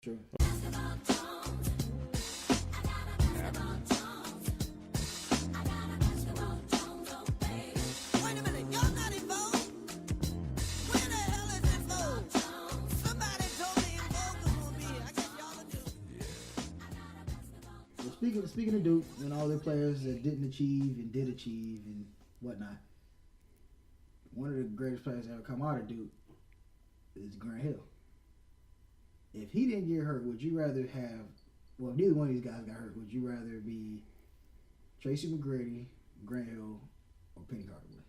True. Speaking of Duke and all their players that didn't achieve and did achieve and whatnot, one of the greatest players that ever come out of Duke is Grant Hill. If he didn't get hurt, would you rather have? Well, if neither one of these guys got hurt, would you rather be Tracy McGrady, Grant Hill, or Penny Hardaway?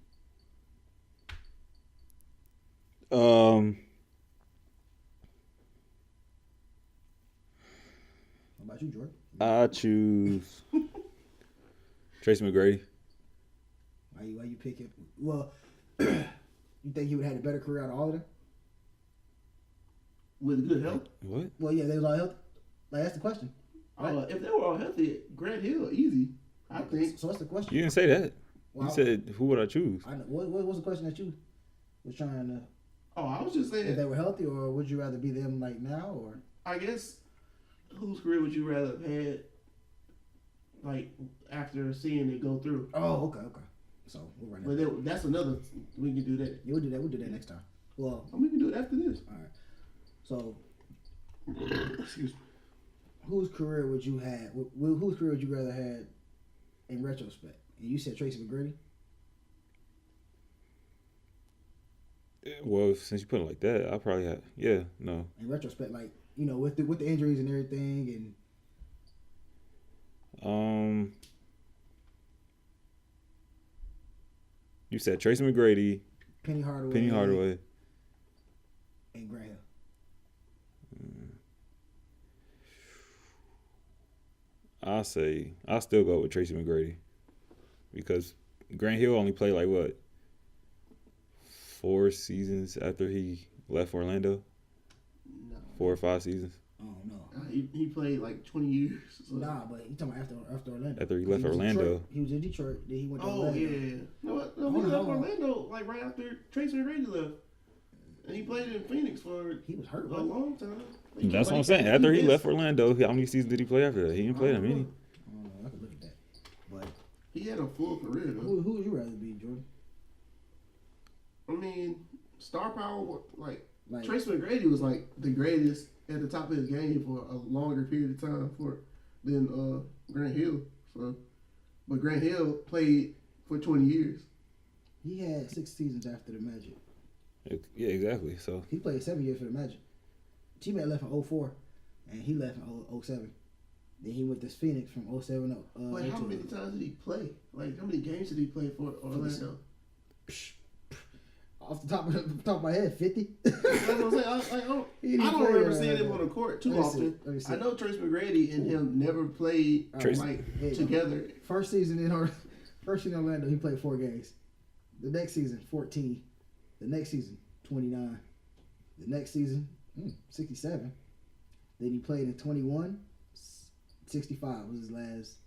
What about you, Jordan? I choose Tracy McGrady. Why you pick it? Well, you think he would have had a better career out of all of them? With good health? What? Well, yeah, they was all healthy. Like, that's the question. Right? If they were all healthy, Grant Hill, easy, I think. So what's the question? You didn't say that. Well, you said, who would I choose? I know. What was the question that you was trying to... Oh, I was just saying. If they were healthy, or would you rather be them like now, or... I guess, whose career would you rather have had, like, after seeing it go through? Oh, okay. So, we'll run that. But that's another... We can do that. Yeah, we'll do that. We'll do that next time. Well... we can do it after this. All right. So... Excuse me. Whose career would you have? Whose career would you rather had in retrospect? And you said Tracy McGrady. Well, since you put it like that, I probably have. Yeah, no. In retrospect, like with the injuries and everything, and you said Tracy McGrady, Penny Hardaway, and Grant Hill. I'll still go with Tracy McGrady because Grant Hill only played like what 4 seasons after he left Orlando. No. 4 or 5 seasons. Oh no. He played like 20 years. So. Nah, but you talking about after Orlando. After he left Orlando. He was in Detroit. Then he went to Orlando. Oh yeah. No, he left Orlando like right after Tracy McGrady left. And he played in Phoenix for he was hurt a long time. That's what I'm saying. After he left Orlando, how many seasons did he play after that? He didn't play that many. I don't know. I could look at that. But he had a full career though. Who would you rather be, Jordan? I mean, star power like Tracy McGrady was like the greatest at the top of his game for a longer period of time than Grant Hill. So, but Grant Hill played for 20 years. He had 6 seasons after the Magic. Yeah, exactly. So he played 7 years for the Magic. T-Mac left in 04, and he left in 07. Then he went to Phoenix from 07 to Like, how many times did he play? Like, how many games did he play for Orlando? Off the top of my head, 50. That's what I'm saying. I don't remember seeing him on the court too often. I know Trace McGrady and him never played together. First season in Orlando, he played 4 games. The next season, 14. The next season, 29. The next season, 67. Then he played in 21. 65 was his last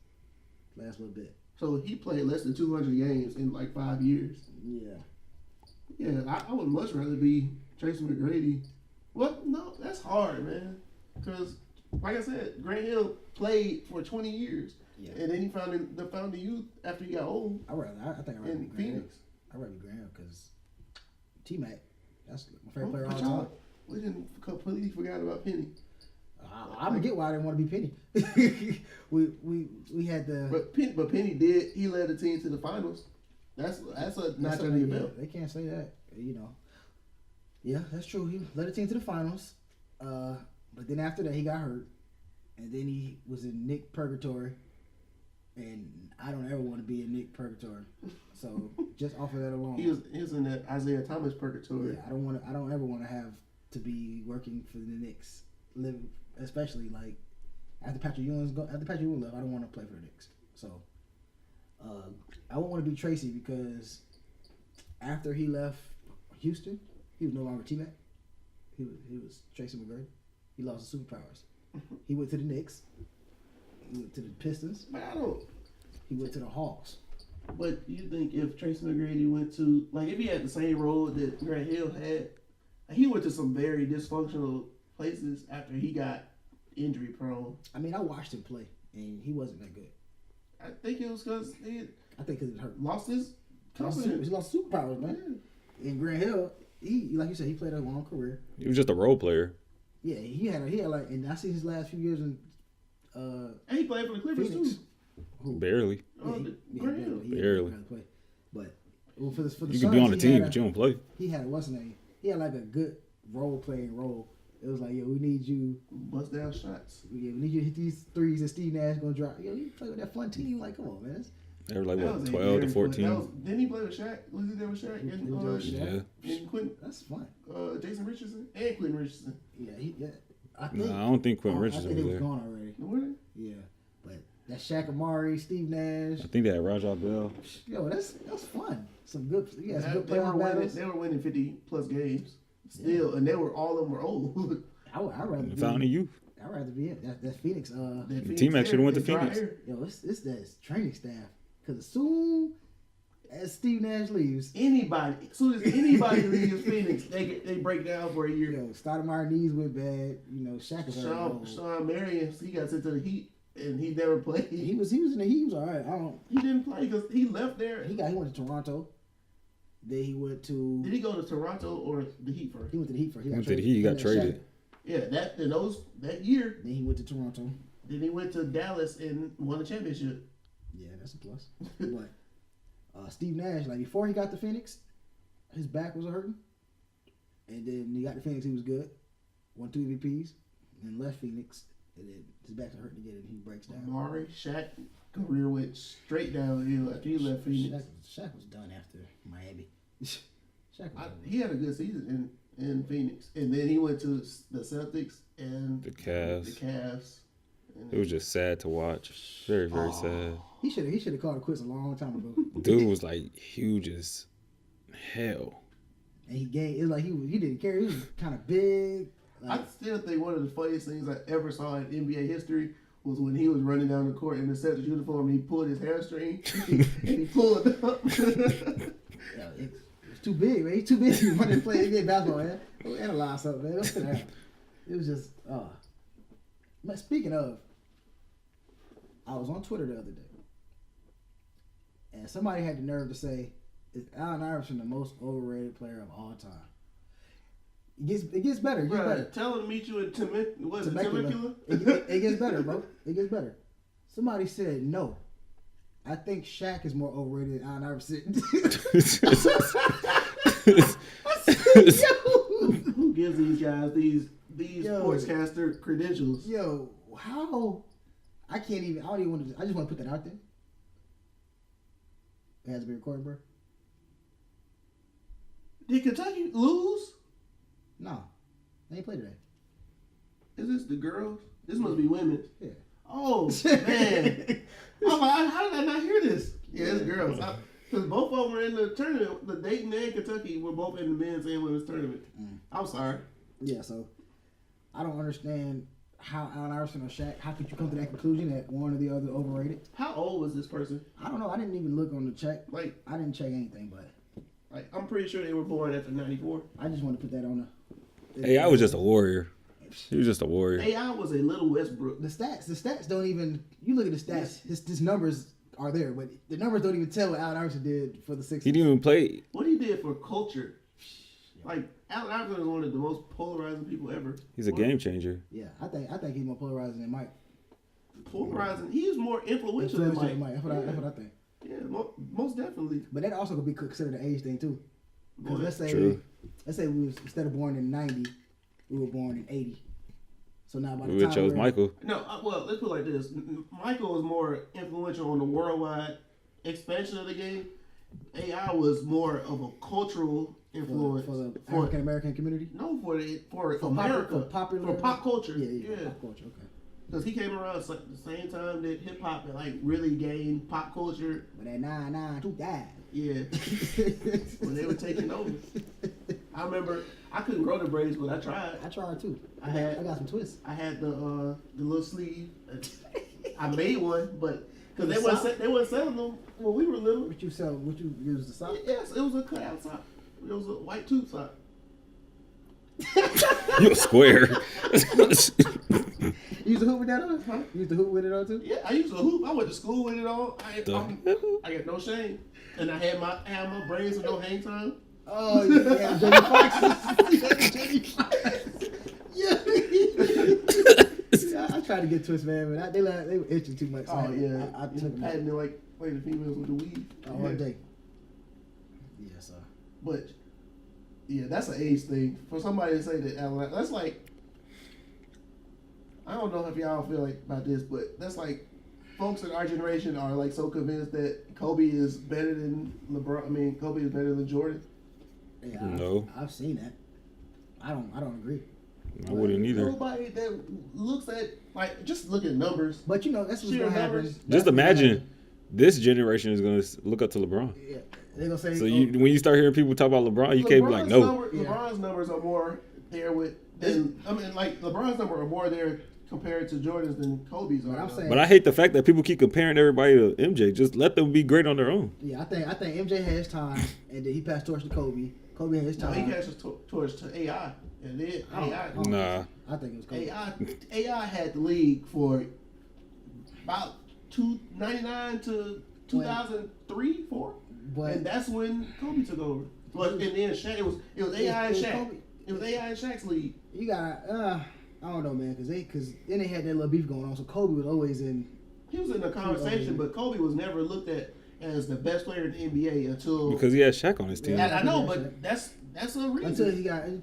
little bit. So he played less than 200 games in like 5 years. Yeah. Yeah, I would much rather be Tracy McGrady. What? No, that's hard, man. Because, like I said, Grant Hill played for 20 years. Yeah. And then he found the youth after he got old. I think I'd rather be Phoenix. I'd rather be Grant because T-Mac, that's my favorite player all the time. We didn't completely forgot about Penny. I don't get why I didn't want to be Penny. we had the but Penny did. He led the team to the finals. That's a notch under your belt. They can't say that, Yeah, that's true. He led the team to the finals, but then after that he got hurt, and then he was in Nick Purgatory, and I don't ever want to be in Nick Purgatory. So just off of that alone, he was in that Isaiah Thomas Purgatory. Yeah, I don't ever want to have to be working for the Knicks, especially like after Patrick Ewing left. I don't want to play for the Knicks. So I won't want to be Tracy because after he left Houston, he was no longer T-Mac. He was Tracy McGrady. He lost his superpowers. He went to the Knicks. He went to the Pistons. But he went to the Hawks. But you think if Tracy McGrady went to, like, if he had the same role that Grant Hill had, he went to some very dysfunctional places after he got injury prone. I mean, I watched him play, and he wasn't that good. I think it was because he I think because it hurt. lost his He confidence. lost superpowers, man. And Grant Hill, he like you said, he played a long career. He was just a role player. Yeah, he had like, and I see his last few years in. And he played for the Clippers Phoenix. too. Who? Barely. Grant Hill. Barely. Play. But well, for the You Suns, can be on the he team, had but you don't play. He had what's his name? He had like a good role. It was like, yo, we need you. Bust down shots. Yeah, we need you to hit these threes that Steve Nash gonna drop. Yo, you play with that fun team. Like, come on, man. They were like, That what, was 12 to Aaron 14? Didn't he play with Shaq? Was he there with Shaq? And Quentin, That's fun. Jason Richardson and Quentin Richardson. Yeah. I think. No, I don't think Quentin I Richardson think they was was there. gone already. Were they? Yeah, but that Shaq Amari, Steve Nash. I think they had Rajah Bell. Yo, that's fun. Some good. Yeah, some good They were playoff winning. battles. They were winning 50+ games still, and they were all of them were old. I'd rather be. Fountain of youth. I'd rather be it. That's Phoenix. The team actually went to Phoenix. Yo, it's that training staff. Because as soon as Steve Nash leaves, As soon as anybody leaves Phoenix, they break down for a year. yo, Stoudemire knees went bad. You know, Shaq is Sean Marion, he got sent to the Heat, and he never played. He was in the Heat. He was all right. He didn't play because he left there. He went to Toronto. Then he went to. Did he go to Toronto or the Heat first? He went to the Heat first. He got traded. Yeah, that year. Then he went to Toronto. Then he went to Dallas and won the championship. Yeah, that's a plus. But Steve Nash, like before he got to Phoenix, his back was hurting, and then when he got to Phoenix, he was good, won 2 MVPs, and then left Phoenix, and then his back's hurting again, and he breaks down. Amari, Shaq career went straight downhill after he left Phoenix. Shaq was done after Miami. Shaq was done. He had a good season in Phoenix, and then he went to the Celtics and The Cavs. And It was just sad to watch. Very, very sad. He should have called it quits a long time ago. Dude was like huge as hell. And he gained. It was like he didn't care. He was kind of big. I still think one of the funniest things I ever saw in NBA history was when he was running down the court in the Celtics uniform and he pulled his hamstring and he pulled it up. Yeah, it's too big, man. He's too big to run and play NBA basketball, man. Don't analyze something, man. Don't sit down. It was just, But speaking of, I was on Twitter the other day, and somebody had the nerve to say, "Is Allen Iverson the most overrated player of all time?" It gets better. It gets better. Tell him to meet you in Temecula. It gets better, bro. It gets better. Somebody said no. I think Shaq is more overrated than Allen Iverson. Who gives these guys these sportscaster credentials? Yo, how? I don't even want to. I just want to put that out there. It has to be recorded, bro. Did Kentucky lose? No, they ain't play today. Is this the girls? This must be women. Yeah. Oh man! I'm like, how did I not hear this? Yeah, it's girls. Because both of them were in the tournament. The Dayton and Kentucky were both in the men's and women's tournament. I'm sorry. Yeah, so I don't understand how Allen Iverson or Shaq. How could you come to that conclusion that one or the other overrated? How old was this person? I don't know. I didn't even look on the check. Like, I didn't check anything, but I'm pretty sure they were born after '94. I just want to put that on the. AI was just a warrior. He was just a warrior. AI was a little Westbrook. The stats don't even. You look at the stats. His numbers are there, but the numbers don't even tell what Allen Iverson did for the Sixers. He didn't even play. What he did for culture. Like, Allen Iverson is one of the most polarizing people ever. He's a game changer. Yeah, I think he's more polarizing than Mike. Polarizing. He's more influential than Mike. That's what I think. Yeah, most definitely. But that also could be considered an age thing too. Because let's say we was, instead of born in '90, we were born in '80. So now by the We time chose Michael. No, well, let's put it like this. Michael was more influential on the worldwide expansion of the game. AI was more of a cultural influence for the African American community. No, for America, for pop culture. Yeah. Pop culture. Okay. Because he came around the same time that hip hop had like really gained pop culture. But at 9-9-2 died. Yeah. When they were taking over. I remember I couldn't grow the braids, but I tried. I tried too. I got some twists. I had the little sleeve. I made one, but because they weren't selling them when we were little. What you use the sock? Yes, it was a cutout sock. It was a white tube sock. You're square. You You used to hoop with that on? Huh? You used to hoop with it on too? Yeah, I used to hoop. I went to school with it on. I got no shame, and I had my brains with no hang time. Oh yeah, Jamie Foxx. Jamie Foxx. Yeah. I tried to get twist, man, but they were itching too much. So Oh yeah, I took them out patting it like the females with the weed all day. Yeah, so. But yeah, that's an age thing for somebody to say that. That's like, I don't know if y'all feel like about this, but that's like folks in our generation are like so convinced that Kobe is better than LeBron. I mean, Kobe is better than Jordan. Yeah, No. I've seen that. I don't agree. I wouldn't either. Nobody that looks at like just look at numbers. But you know that's what's Sheer gonna happen. numbers. Just imagine this generation is going to look up to LeBron. Yeah, they're gonna say. So when you start hearing people talk about LeBron, you can't be like, no. LeBron's numbers are more there LeBron's numbers are more there compared to Jordan's than Kobe's are. I'm saying, But I hate the fact that people keep comparing everybody to MJ. Just let them be great on their own. yeah, I think MJ had his time, and then he passed torch to Kobe. Kobe had his No, time. he passed his torch to AI, and then AI. Nah. I think it was Kobe. AI had the league for about 1999 to 2003, 4, But and that's when Kobe took over. But and then Shaq, it was AI and Shaq. Kobe. It was AI and Shaq's league. You got I don't know, man, because then they had that little beef going on. So Kobe was always in. He was in the conversation, but Kobe was never looked at as the best player in the NBA until Because he had Shaq on his team. Yeah. I know, but that's a reason Until he got traded.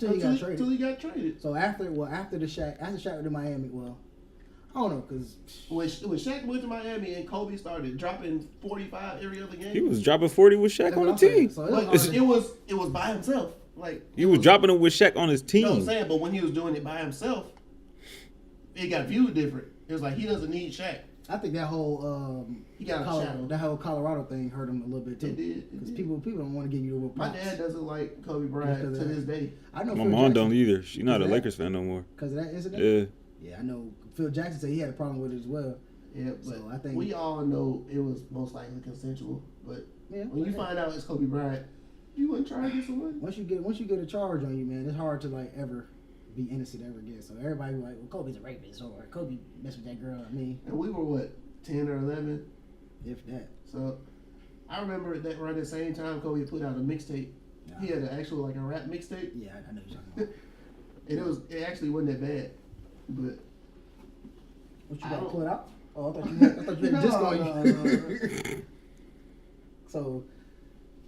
Until he got traded. So after Shaq went to Miami, well, I don't know, because When Shaq went to Miami and Kobe started dropping 45 every other game, He was dropping 40 with Shaq on the team. So but it was by himself. Like He was dropping it with Shaq on his You know what I'm team. saying? But when he was doing it by himself, it got viewed different. It was like he doesn't need Shaq. I think that whole He got a shadow. that whole Colorado thing hurt him a little bit too. It did. Because people don't want to give you the My props. dad doesn't like Kobe Bryant to this day. I know My Phil mom Jackson, don't either. She's not a that- Lakers fan no more. because of that incident. Yeah. Yeah, I know Phil Jackson said he had a problem with it as well. Yeah, but So I think we all know it was most likely consensual. But yeah, when you find out it's Kobe Bryant, you wouldn't try to get someone. once you get a charge on you, man, it's hard to like ever be innocent ever again. So everybody be like, well, Kobe's a rapist or Kobe messed with that girl. I mean, And we were what, 10 or 11? if that. So I remember that around the same time Kobe put out a mixtape. Nah. He had an actual like a rap mixtape, Yeah, I know what you're talking about. and it actually wasn't that bad. But What you I got to don't- pull it out? Oh, I thought you had a disc on you. No. So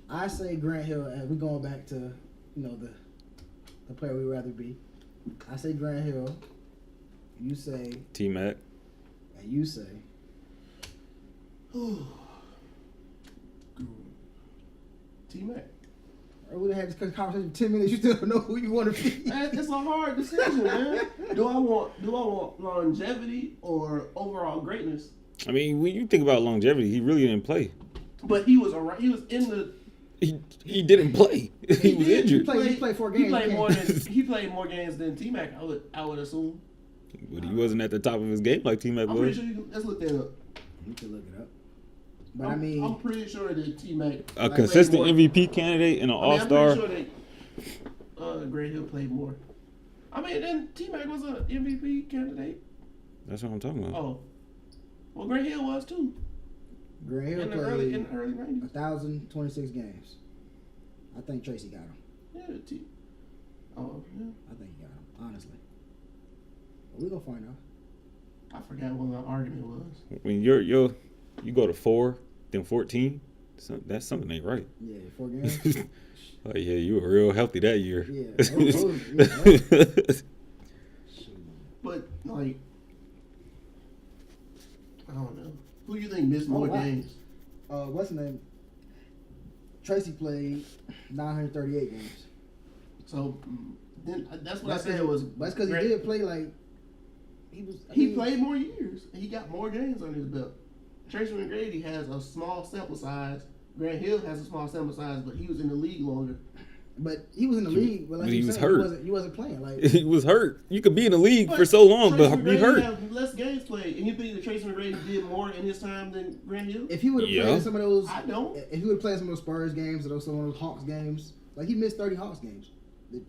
I say Grant Hill, and we're going back to the player we'd rather be. I say Grant Hill. You say, T-Mac. and you say. T-Mac. We had this conversation for 10 minutes. You still don't know who you want to be. Man, it's a hard decision, man. Do I want longevity or overall greatness? I mean, when you think about longevity, he really didn't play. But he was around. He was in the. He didn't play. He was did. injured. He played 4 games. He played more games than T-Mac. I would assume. But he wasn't at the top of his game like T-Mac I'm pretty was. sure let's look that up. You can look it up. But I'm pretty sure that T-Mac A consistent played more. MVP candidate and an I'm all-star. pretty sure that Grant Hill played more. I mean, then T-Mac was an MVP candidate. That's what I'm talking about. Oh, well, Grant Hill was too Grant Hill in the played early 90s. 1,026 games. I think Tracy got him. Yeah, yeah. I think he got him, honestly. But we're going to find out. I forgot what the argument was. When you go to 4, then 14, that's something ain't right. Yeah, 4 games. Like, yeah, you were real healthy that year. Yeah. But like, I don't know. Who you think missed more wow. games? What's his name? Tracy played 938 games. So then that's what I said was. That's because he did play like He played more years. He got more games on his belt. Tracy McGrady has a small sample size. Grant Hill has a small sample size, but he was in the league longer. But he was in the league. But like he you was said, hurt. He wasn't playing. Like He was hurt. You could be in the league for so long, Tracy but be McGrady hurt. have less games played, and you think that Tracy McGrady did more in his time than Grant Hill? if he would have Yeah. played in some of those, I don't. if he would have played some of those Spurs games or some of those Hawks games, like he missed 30 Hawks games,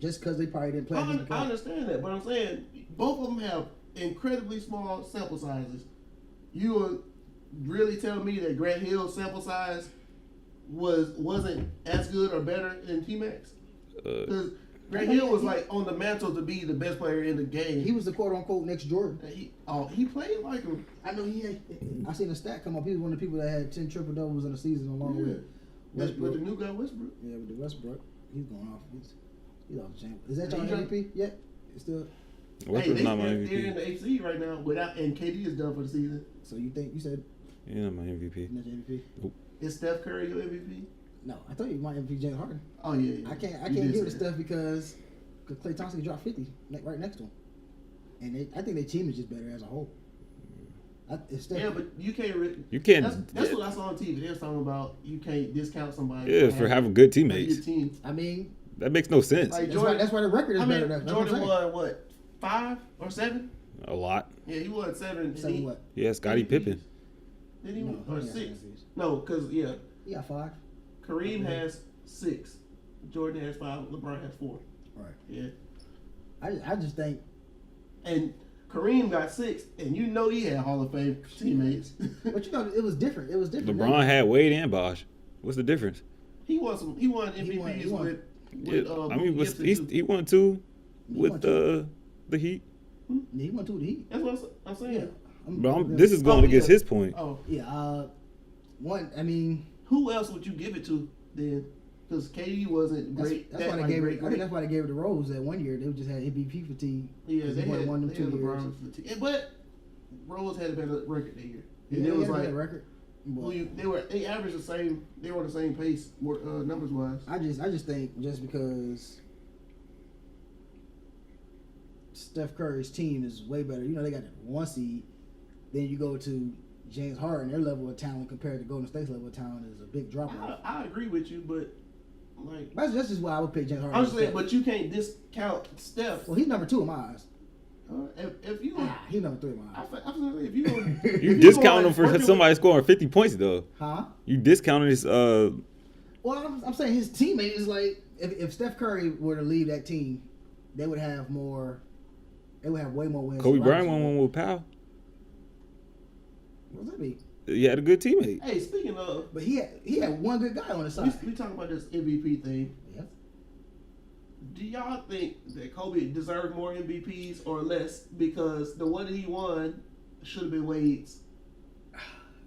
just because they probably didn't play. I understand that, but I'm saying both of them have incredibly small sample sizes. You were really telling me that Grant Hill's sample size wasn't as good or better than T-Max? Because Grant Hill was like on the mantle to be the best player in the game. He was the quote unquote next Jordan. He played like him. I know he had. I seen a stat come up. He was one of the people that had 10 triple doubles in a season along with Westbrook. With the new guy Westbrook. Yeah, with the Westbrook, he's going off. He's off the chain. Is that your MVP yet? It's still. Westbrook's not my They're MVP. in the AC right now and KD is done for the season. So you said Yeah, not my MVP. not your MVP? Nope. Is Steph Curry your MVP? No, I thought you might MVP James Harden. Oh yeah. I can't give it to Steph because Klay Thompson can drop 50 right next to him, and I think their team is just better as a whole. Yeah, but you can't. You can't. That's what I saw on TV. They was talking about you can't discount somebody. Yeah, for having good having teammates. good team. I mean, That makes no sense. Like that's why the record is better. That's Jordan what I'm won what 5 or 7? A lot. Yeah, he won 7. saying what? Yeah, Scottie Pippen. Did he win? No, Or he got 6? MVPs. No, because He got 5. Kareem has 6. Jordan has 5. LeBron has 4. Right. Yeah. I just think. And Kareem got 6, and you know he had Hall of Fame teammates. But it was different. It was different. LeBron had Wade and Bosh. What's the difference? He won MVPs he won. with I mean, Gibson, too. he won 2 He with won the Heat. Yeah, he won 2 with the Heat. That's what I'm saying. Yeah. But this is going against his point. Oh, Yeah. One. I mean, who else would you give it to then? Because KD wasn't great. that's why they gave it. I think that's why they gave it to Rose that one year. They just had MVP fatigue. Yeah, they had won them they 2 had years. LeBron fatigue. But Rose had a better record that year. And Yeah, it was he had a like better record. But they averaged the same. They were on the same pace, numbers wise. I just think just because Steph Curry's team is way better. You know, they got the 1 seed. Then you go to James Harden, their level of talent compared to Golden State's level of talent is a big drop off. I agree with you, but like That's just why I would pick James Harden. I'm saying, but you can't discount Steph. Well, he's number 2 in my eyes. If you, He's number 3 in my eyes. if you, You discount him for somebody scoring 50 points though. Huh? You discounted his Well, I'm saying his teammate is like if Steph Curry were to leave that team, they would have more. They would have way more wins. Kobe Bryant won one with Powell. What does that mean? He had a good teammate. Hey, speaking of, But he had one good guy on his side. we talking about this MVP thing. Yeah. Do y'all think that Kobe deserved more MVPs or less because the one that he won should have been Wade's?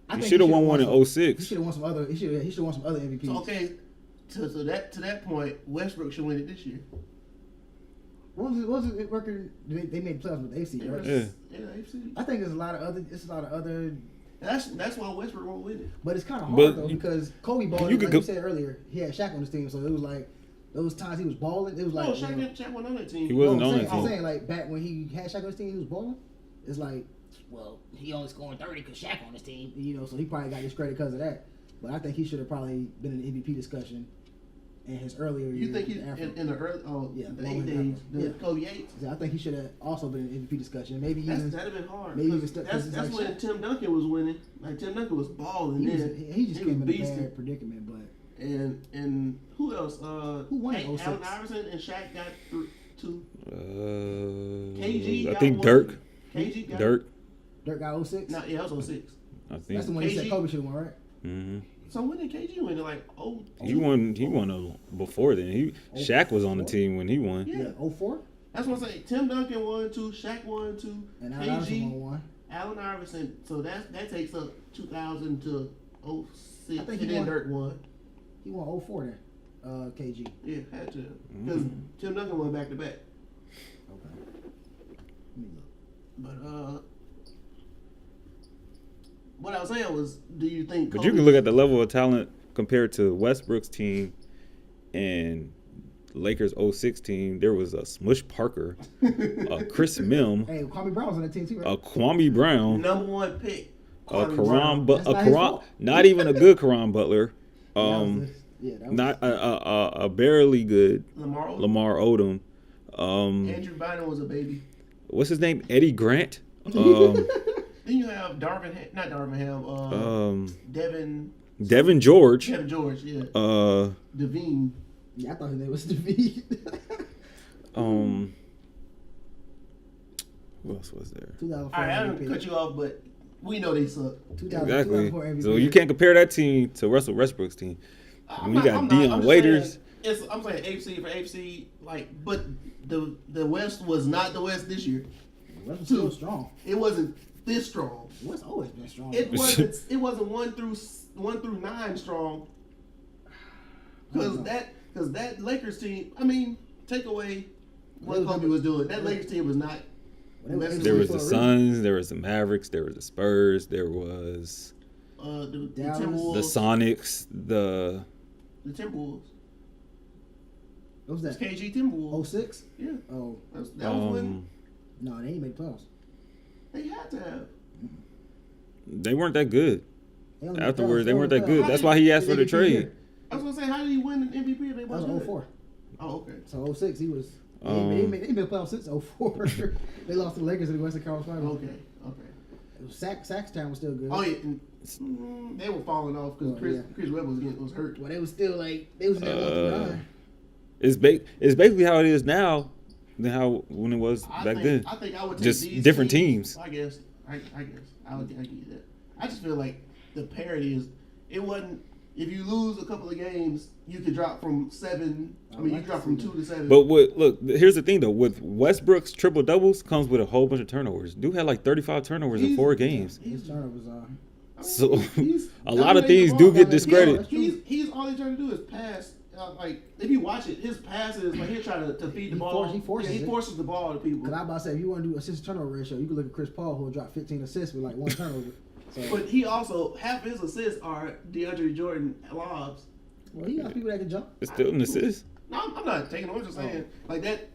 I He think should have won one in He 06. should have won some other. He should won some other MVPs. So okay, to that point, Westbrook should win it this year. What was it record? They made playoffs with AC, right? Yeah. Yeah, AFC. I think there's a lot of other. It's a lot of other. That's why Westbrook won't win it. But it's kind of hard But though because Kobe balled. you Like could you go- said earlier, he had Shaq on his team, so it was like those times he was balling. It was like No, Shaq went on that team. He wasn't No, on I'm that saying, I'm team. saying like back when he had Shaq on his team, he was balling. It's like, well, he only scoring 30 because Shaq on his team, you know, so he probably got discredited because of that. But I think he should have probably been in the MVP discussion in his earlier years. You think he's after. in the early Yeah, the long 8 days, after. the Yeah. Kobe 8? Yeah, I think he should have also been in the MVP discussion. Maybe even That'd have been hard. maybe 'cause even step- that's 'cause that's it's when like Tim Duncan was winning. Like Tim Duncan was balling. he, was, Then he just he came was in a beasting. bad predicament. But And who else? Who won in 06? Allen Iverson and Shaq got 2. I got think one. Dirk. KG got Dirk. Dirk got 06. No, yeah, that was 06. I think. That's the one he said KG. Kobe should have won, right? hmm So when did KG win? Like He won. He won before then. Shaq was on the team when he won. Yeah. 04. That's what I'm saying. Tim Duncan won 2, Shaq won 2, And Allen Iverson KG, won 1. Allen Iverson. So that takes up 2000 to 06. I think and he then won. Dirk won. He won 04 then. KG. Yeah, had to. Because Tim Duncan won back to back. Okay. Let me look. But what I was saying was, do you think? But you can look at the level of talent compared to Westbrook's team and Lakers 06 team. There was a Smush Parker, a Chris Mim, Hey, Kwame Brown was on that team too, right? a Kwame Brown, number 1 pick. a Kwame Brown. Karan, That's not his fault. not even a good Karan Butler, That was not a barely good Lamar. Lamar Odom. Andrew Bynum was a baby. What's his name? Eddie Grant. Then you have not Darvin Ham. Devin George. Devin George. Yeah. Devine. Yeah, I thought his name was David. Who else was there? 2004 All right, I didn't MVP. cut you off, but we know they suck. Exactly. 2004 MVP. So you can't compare that team to Russell Westbrook's team. When you got Deion Waiters. I'm saying AFC for AFC, like, but the West was not the West this year. The West was still strong. It wasn't this strong. The West always been strong. It wasn't 1 through 9 strong. Because that Lakers team, I mean, take away what Kobe was doing. That Lakers team was not. There was the Suns, there was the Mavericks, there was the Spurs, there was the Dallas. Timberwolves. the Sonics, the Timberwolves. What was that? KG Timberwolves. 06? Yeah. Oh, That was when no, they ain't made playoffs. they had to have. they weren't that good. They only made Afterwards, playoffs. they weren't that How good. did- That's why he asked for the MVP trade. year? I was gonna say, how did he win an MVP if they That wasn't was good? 04. Oh, okay. So 06, he was. They made playoffs since 04. They lost to the Lakers in the Western Conference Finals. Okay. It was Saxtown was still good. Oh yeah, and they were falling off because Chris Webber was hurt. Well, they was still like they was in that 1 through 9. It's basically how it is now than how when it was back then. I think I would take Just these different teams. I guess I would give you that. I just feel like the parity is. It wasn't. If you lose a couple of games, you could drop from 7. I mean, you drop from 2 to 7. But look, here's the thing though. With Westbrook's triple doubles comes with a whole bunch of turnovers. Dude had like 35 turnovers in 4 games. His turnovers are. So a lot of things do get discredited. He's all he's trying to do is pass. Like if you watch it, his passes like he's trying to feed the ball. He forces the ball to people. Because I about to say, if you want to do assist turnover ratio, you can look at Chris Paul, who will drop 15 assists with like 1 turnover. So, But he also half his assists are DeAndre Jordan lobs. well, he got people that can jump. It's still an assist. No, I'm not taking. I'm just saying like that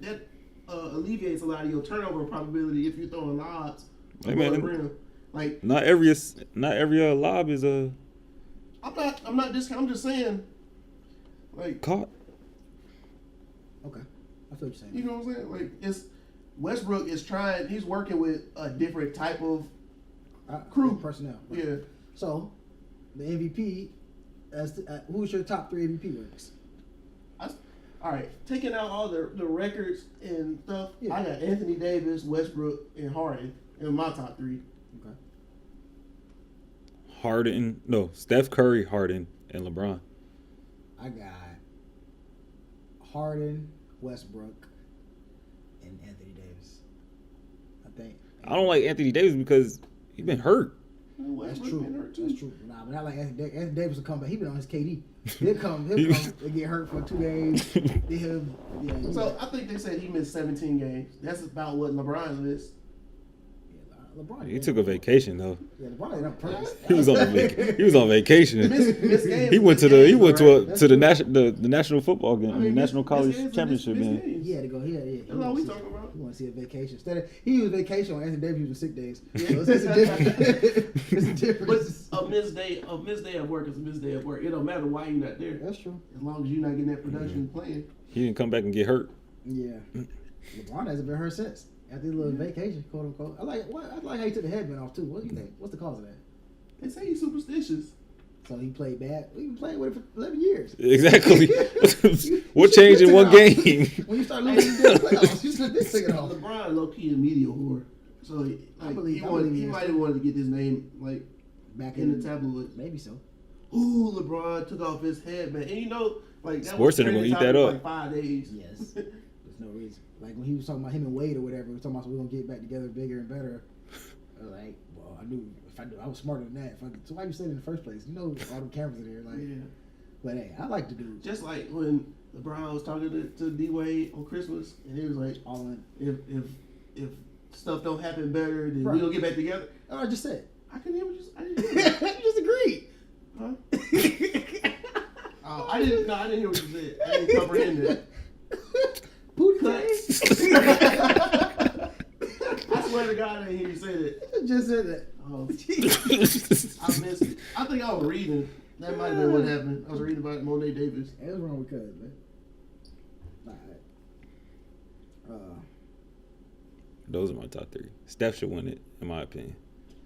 alleviates a lot of your turnover probability if you're throwing lobs. Hey, above man. the rim. Like Not every lob is a I'm not discounting. I'm just saying. Like caught. Okay. I feel what you're saying. you know what I'm saying? Like it's Westbrook is trying. He's working with a different type of crew personnel. Right? yeah. So, the MVP, who's your top 3 MVP winners? All right, taking out all the records and stuff, Yeah. I got Anthony Davis, Westbrook, and Harden in my top 3. Okay. Steph Curry, Harden, and LeBron. I got Harden, Westbrook, and Anthony Davis. I think. I don't like Anthony Davis because he's been hurt. That's Westbrook true. been hurt too. That's true. Nah, but I like Anthony Davis. Anthony Davis will come back. He been on his KD. He'll come and get hurt for 2 days. So I think they said he missed 17 games. That's about what LeBron missed. LeBron. He took a vacation though. Yeah, LeBron ain't on purpose. He was on vacation. Missed games. He went to the national football game, I mean, national missed college games, championship missed game. games. He had to go. Yeah. That's all we talking about. He want to see a vacation. Instead of he was vacation on Anthony Davis was sick days. So it's a difference. It's a difference. But a missed day at work is a missed day at work. It don't matter why you're not there. That's true. As long as you're not getting that production playing. He didn't come back and get hurt. Yeah. LeBron hasn't been hurt since. After his little vacation, quote unquote. I like how he took the headband off too. What do you think? What's the cause of that? They say he's superstitious. So he played bad. We've been playing with it for 11 years. Exactly. What changed in one game? When you start losing the playoffs, you should have been taking off. LeBron low key a media whore. So like, he might have wanted to get his name like Back in the tabloid. Maybe so. Ooh, LeBron took off his headband, and you know, like that Sports Center gonna eat that for up. like 5 days. Yes. There's no reason. Like when he was talking about him and Wade or whatever, he was talking about we're gonna get back together bigger and better. I was like, well, I knew I was smarter than that. So why you said it in the first place? You know, all the cameras are there. Like, Yeah. But hey, I like the dude. Just like when LeBron was talking to D Wade on Christmas, and he was like, All in. if stuff don't happen better, then Right. we gonna get back together. I just said. I couldn't hear what you said. I didn't hear that. You just agreed. Huh? I didn't hear what you said. I didn't comprehend it. Booty Cuts. tank. I swear to God, I didn't hear you say that. I just said that. Oh, I missed it. I think I was reading. That might have been what happened. I was reading about Monet Davis. Hey, what's wrong with Cuz, man? Alright. Those are my top 3. Steph should win it, in my opinion.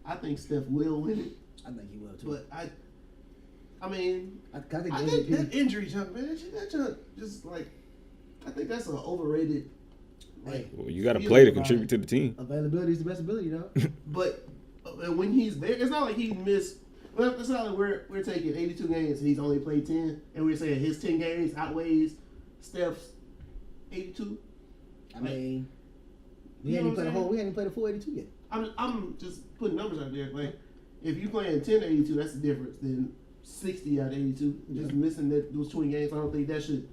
I think Steph will win it, I think he will too. but I mean, I think I the think MVP. that injury jump, man, that jump just like, I think that's an overrated Like, Well, you got to play to contribute to the team. Availability is the best ability, though. but when he's there, it's not like he missed. Well, it's not like we're taking 82 games and he's only played 10, and we're saying his 10 games outweighs Steph's 82. I mean, we hadn't played a full 82 yet. I'm just putting numbers out there. Like, if you playing 10 to 82, that's the difference. Then 60 out of 82, just missing those 20 games. I don't think that should.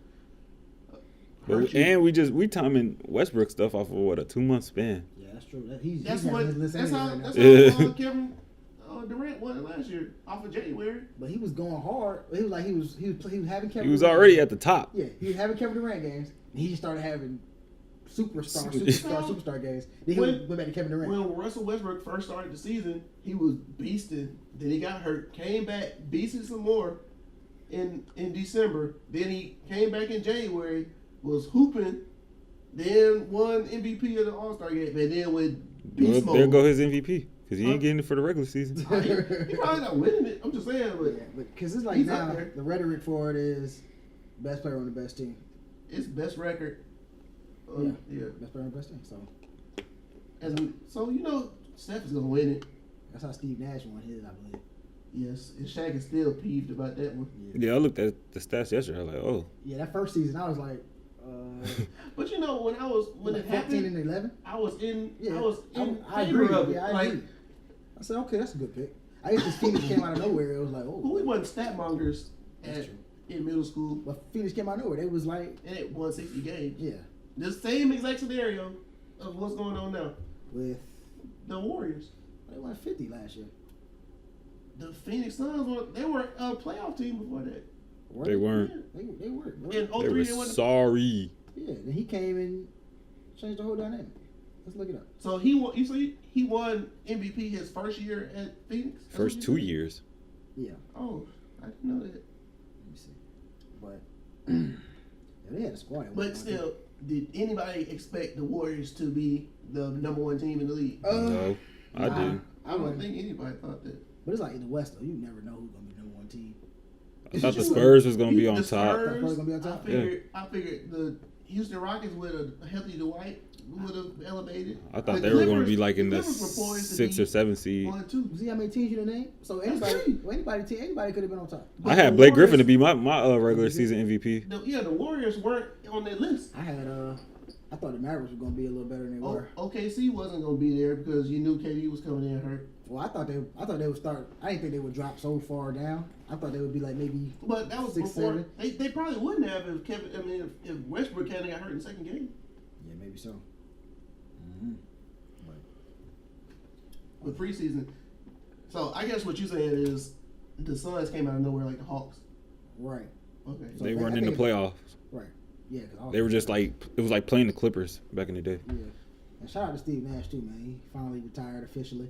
We timing Westbrook stuff off of what, a 2-month span. Yeah, that's true. That's how Kevin Durant won it last year off of January. But he was going hard. He was having Kevin. He was already at the top. Yeah, he was having Kevin Durant games, and he just started having superstar games. Then he went back to Kevin Durant. When Russell Westbrook first started the season, he was beasting. Then he got hurt, came back, beasted some more in December. Then he came back in January, was hooping, then won MVP of the All-Star game, and then with beast mode. There go his MVP. Because he ain't getting it for the regular season. He probably not winning it. I'm just saying. But because it's like now, the rhetoric for it is best player on the best team. It's best record. Yeah. Best player on the best team. So Steph is going to win it. That's how Steve Nash won his, I believe. Yes. And Shaq is still peeved about that one. Yeah, I looked at the stats yesterday. I was like, oh. Yeah, that first season, I was like, but when it happened, 14 and 11, I was in I favor agree. of it. Yeah, I agree. I said, okay, that's a good pick. I guess this Phoenix came out of nowhere. It was like, oh. We wasn't stat mongers in middle school. But Phoenix came out of nowhere. They was like, and it won 60 games. Yeah. The same exact scenario of what's going on now with the Warriors. They won 50 last year. The Phoenix Suns were a playoff team before that. They weren't. Yeah, they weren't. In 03, they were sorry. Yeah, then he came and changed the whole dynamic. Let's look it up. So he won. You see, he won MVP his first year at Phoenix. First 2 years. Yeah. Oh, I didn't know that. Let me see. But yeah, they had a squad. But still, did anybody expect the Warriors to be the number 1 team in the league? No, I didn't. I don't think anybody thought that. But it's like in the West though, you never know who's gonna be the number 1 team. I thought the Spurs was gonna be on top. Spurs gonna be on top. I figured the Houston Rockets with a healthy Dwight would have elevated. I thought they were going to be like in the 6 or 7 seed. 1 2. See how many teams you named? So anybody could have been on top. I had Blake Griffin to be my regular season MVP. The Warriors weren't on that list. I thought the Mavericks were going to be a little better than they were. OKC wasn't going to be there because you knew KD was coming in hurt. Well, I thought they would start. I didn't think they would drop so far down. I thought they would be like maybe. But that was 6, before. 7. They probably wouldn't have if Westbrook hadn't got hurt in the second game. Yeah, maybe so. Mm-hmm. With preseason. So I guess what you're saying is the Suns came out of nowhere like the Hawks. Right. Okay. So they weren't in the playoffs. Right. Yeah. They were just like, it was like playing the Clippers back in the day. Yeah. And shout out to Steve Nash too, man. He finally retired officially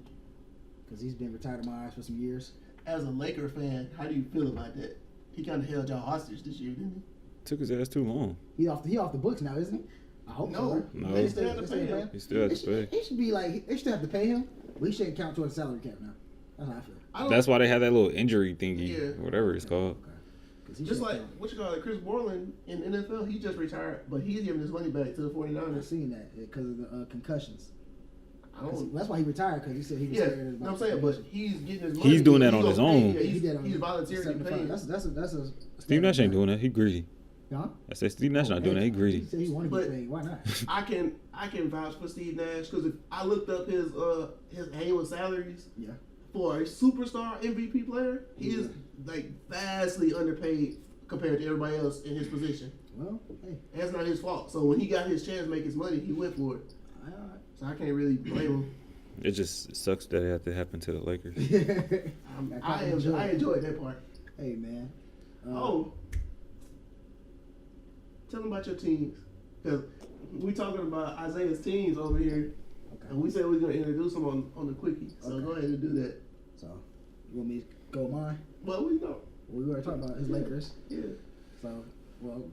because he's been retired in my eyes for some years. As a Laker fan, how do you feel about that? He kind of held y'all hostage this year, didn't he? Took his ass too long. He off the books now, isn't he? I hope so. No. They still have to pay him. He still has to pay. He should be like, they still have to pay him, but he shouldn't count towards the salary cap now. That's how I feel. That's why they had that little injury thingy, whatever it's called. Okay. Just like, Chris Borland in NFL, he just retired, but he's giving his money back to the 49ers. I've seen that because of the concussions. That's why he retired, because he said he was scared. Yeah, I'm saying, but he's getting his money. He's doing that on his own. He's voluntarily paying. That's a Steve Nash ain't doing that. He greedy. Huh? I said Steve Nash not doing that. He greedy. He said he wanted to get paid. Why not? I can vouch for Steve Nash because if I looked up his annual salaries for a superstar MVP player, he is like vastly underpaid compared to everybody else in his position. Well, hey, that's not his fault. So when he got his chance to make his money, he went for it. So I can't really blame him. It just sucks that it had to happen to the Lakers. I enjoyed that part. Hey, man. Tell them about your teams. Because we talking about Isaiah's teams over here. Okay. And we said we were going to introduce them on the quickie. So go ahead and do that. So, you want me to go mine? Well, we know. We were talking about his Lakers. Yeah. So,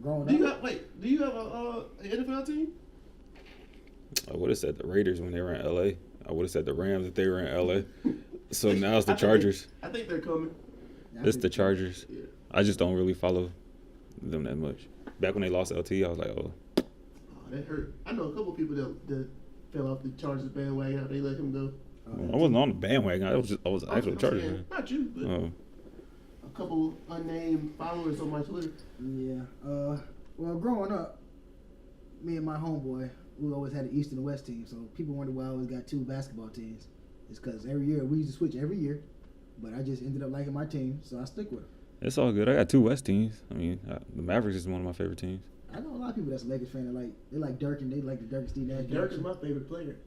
growing up. Do you have an NFL team? I would have said the Raiders when they were in LA. I would have said the Rams if they were in LA. So now it's the Chargers. I think they're coming. It's the Chargers. Yeah. I just don't really follow them that much. Back when they lost LT, I was like, oh. That hurt. I know a couple people that fell off the Chargers bandwagon after they let him go. I wasn't on the bandwagon. I was an actual Charger fan. Not you, but a couple unnamed followers on my Twitter. Yeah. Well, growing up, me and my homeboy, we always had an East and the West team. So people wonder why I always got 2 basketball teams. It's because every year we used to switch every year, but I just ended up liking my team, so I stick with it. It's all good. I got 2 West teams. I mean, the Mavericks is one of my favorite teams. I know a lot of people that's a Lakers fan. They like Dirk and they like the Dirk and Steve Nash. Dirk is my favorite player.